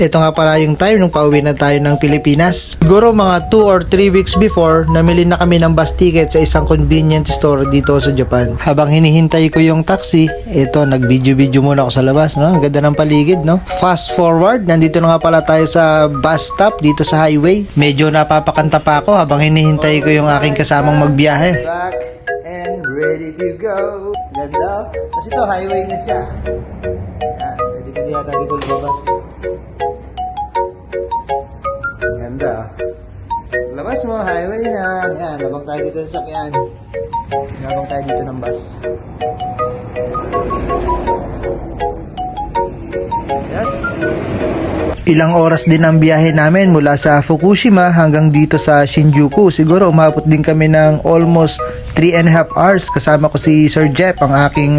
Ito nga pala yung time nung pauwi na tayo ng Pilipinas. Siguro mga 2 or 3 weeks before, namili na kami ng bus ticket sa isang convenience store dito sa Japan. Habang hinihintay ko yung taxi, ito, nag-video-video muna ako sa labas, no? Ang ganda ng paligid, no? Fast forward, nandito na nga pala tayo sa bus stop dito sa highway. Medyo napapakanta pa ako habang hinihintay ko yung aking kasamang magbiyahe. Back and ready to go. Ganda. Kasi ito, highway na siya. Yan, ready ka yata dito lumabas. Ganda. Labas mo, highway na. Yan, labang tayo dito sa sakyan. Labang tayo dito ng bus. Yes. Ilang oras din ang biyahe namin mula sa Fukushima hanggang dito sa Shinjuku. Siguro umabot din kami ng almost 3.5 hours kasama ko si Sir Jeff, ang aking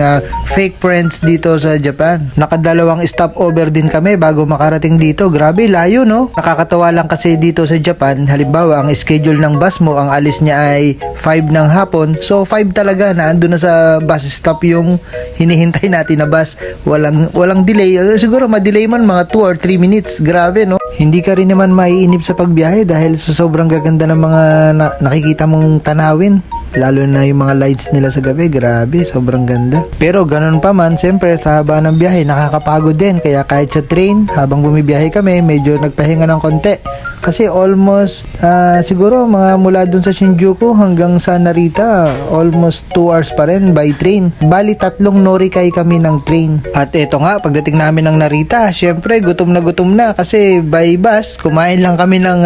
fake friends dito sa Japan. Nakadalawang stopover din kami bago makarating dito. Grabe, layo, no? Nakakatawa lang kasi dito sa Japan, halimbawa ang schedule ng bus mo, ang alis niya ay 5 ng hapon. So 5 talaga na ando na sa bus stop yung hinihintay natin na bus. Walang delay. Siguro ma-delay man mga 2 or 3 minutes. Grabe, no? Hindi ka rin naman maiinip sa pagbiyahe dahil sa sobrang gaganda ng mga nakikita mong tanawin. Lalo na yung mga lights nila sa gabi, grabe, sobrang ganda. Pero ganun pa man, siyempre sa haba ng biyahe, nakakapagod din. Kaya kahit sa train, habang bumibiyahe kami, medyo nagpahinga ng konti. Kasi almost, siguro mga mula dun sa Shinjuku hanggang sa Narita, almost 2 hours pa rin by train. Bali, 3 norikay kami ng train. At eto nga, pagdating namin ng Narita, syempre gutom na kasi by bus, kumain lang kami ng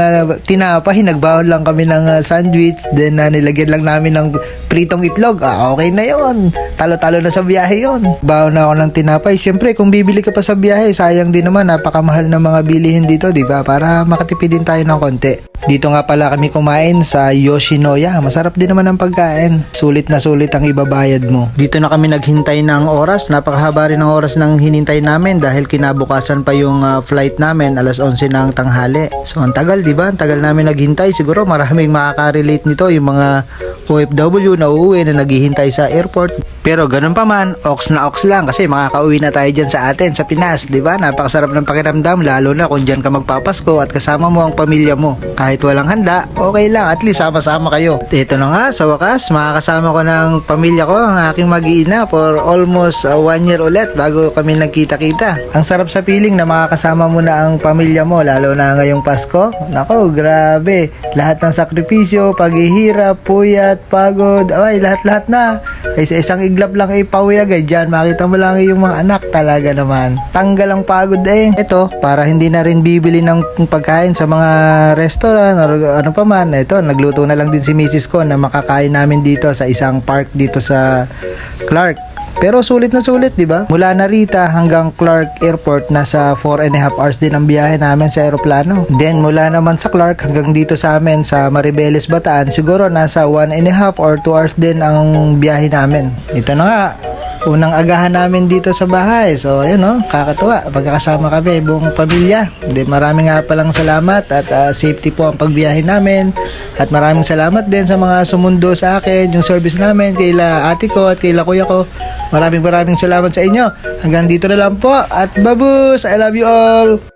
tinapay, nagbaon lang kami ng sandwich, then nilagyan lang namin ng pritong itlog. Okay na yon. Talo-talo na sa biyahe yon. Baon na ako ng tinapay. Syempre, kung bibili ka pa sa biyahe, sayang din naman, napakamahal ng mga bilihin dito, di ba? Para makatipid din tayo ng konti. Dito nga pala kami kumain sa Yoshinoya. Masarap din naman ang pagkain. Sulit na sulit ang ibabayad mo. Dito na kami naghintay ng oras. Napakahaba rin ng oras ng hinintay namin dahil kinabukasan pa yung flight namin, alas 11 na ang tanghali. So ang tagal, di ba? Ang tagal namin naghintay. Siguro maraming makaka-relate nito, yung mga OFW na uuwi na naghihintay sa airport. Pero ganun pa man, ox na ox lang kasi makakauwi na tayo dyan sa atin, sa Pinas, di ba? Napakasarap ng pakiramdam, lalo na kung dyan ka magpapasko at kasama mo ang pamilya mo. Kahit walang handa, okay lang, at least sama-sama kayo. Ito na nga, sa wakas, makakasama ko ng pamilya ko, ang aking mag-iina for almost 1 year ulit bago kami nagkita-kita. Ang sarap sa feeling na makakasama mo na ang pamilya mo, lalo na ngayong Pasko. Nako, grabe. Lahat ng sakripisyo, paghihirap, puyat, pagod, ay lahat-lahat na. Ay sa isang iglap lang ay pawiyag ay dyan. Makita mo lang yung mga anak, talaga naman. Tanggal ang pagod eh. Ito, para hindi na rin bibili ng pagkain sa mga restaurant or ano pa man. Ito, nagluto na lang din si Mrs. ko na makakain namin dito sa isang park dito sa Clark. Pero sulit na sulit, di ba? Mula Narita hanggang Clark Airport, nasa 4.5 hours din ang biyahe namin sa aeroplano. Then mula naman sa Clark hanggang dito sa amin sa Maribeles, Bataan, siguro nasa 1.5 or 2 hours din ang biyahe namin. Ito na nga, unang agahan namin dito sa bahay. So ayun, no, kakatuwa pagkakasama kami buong pamilya. Then maraming nga palang salamat at safety po ang pagbiyahe namin. At maraming salamat din sa mga sumundo sa akin, yung service namin, kaila ate ko at kaila kuya ko. Maraming salamat sa inyo. Hanggang dito na lang po at babus! I love you all!